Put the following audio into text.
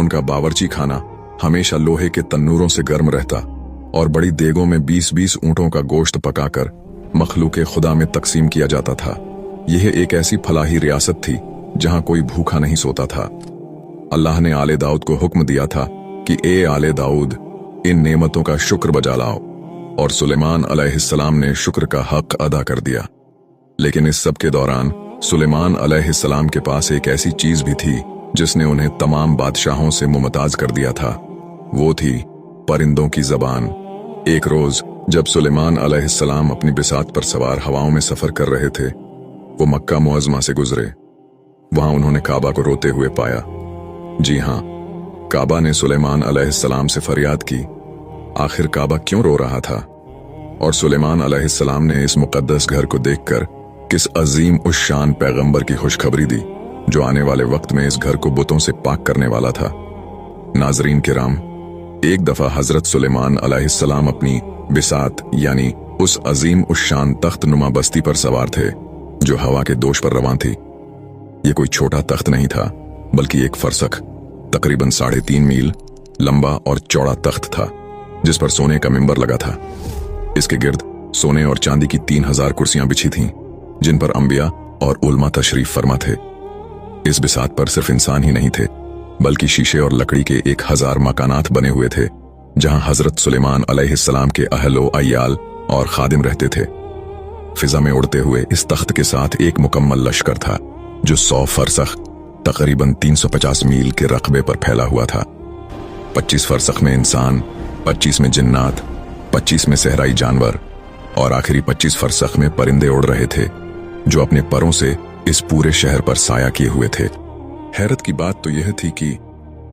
उनका बावर्ची खाना हमेशा लोहे के तन्नूरों से गर्म रहता और बड़ी देगों में 20-20 ऊंटों का गोश्त पकाकर मखलूके खुदा में तकसीम किया जाता था। यह एक ऐसी फलाही रियासत थी जहां कोई भूखा नहीं सोता था। अल्लाह ने आले दाऊद को हुक्म दिया था कि ए आले दाऊद, इन नेमतों का शुक्र बजा लाओ, और सुलेमान अलैहिस्सलाम ने शुक्र का हक अदा कर दिया। लेकिन इस सब के दौरान सुलेमान अलैहिस्सलाम के पास एक ऐसी चीज भी थी जिसने उन्हें तमाम बादशाहों से मुमताज कर दिया था। वो थी परिंदों की जबान। एक रोज जब सुलेमान अलैहिस्सलाम अपनी बिसात पर सवार हवाओं में सफर कर रहे थे, वो मक्का मुअज़्ज़मा से गुजरे। वहां उन्होंने काबा को रोते हुए पाया। जी हां, काबा ने सुलेमान अलैहिस्सलाम से फरियाद की। आखिर काबा क्यों रो रहा था? और सुलेमान अलैहिस्सलाम ने इस मुकद्दस घर को देखकर किस अजीम उस शान पैगंबर की खुशखबरी दी जो आने वाले वक्त में इस घर को बुतों से पाक करने वाला था। नाजरीन किराम, एक दफा हजरत सुलेमान अलैहिस्सलाम अपनी बिसात यानी उस अजीम उस शान तख्त नुमा बस्ती पर सवार थे जो हवा के दोष पर रवां थी। ये कोई छोटा तख्त नहीं था, बल्कि एक फरसख तकरीबन 3.5 मील लंबा और चौड़ा तख्त था जिस पर सोने का मिंबर लगा था। इसके गिर्द सोने और चांदी की 3000 कुर्सियां बिछी थीं जिन पर अंबिया और उलमा तशरीफ फरमा थे। इस बिसात पर सिर्फ इंसान ही नहीं थे, बल्कि शीशे और लकड़ी के 1000 मकानात बने हुए थे जहां हजरत सुलेमान अलैहिस्सलाम के अहलो अय्याल और खादिम रहते थे। फिजा में उड़ते हुए इस तख्त के साथ एक मुकम्मल लश्कर था जो 100 फरसख तकरीबन 350 मील के रकबे पर फैला हुआ था। 25 फरसख में इंसान, 25 में जिन्नात, 25 में सहराई जानवर और आखिरी 25 फरसख में परिंदे उड़ रहे थे जो अपने परों से इस पूरे शहर पर साया किए हुए थे। हैरत की बात तो यह थी कि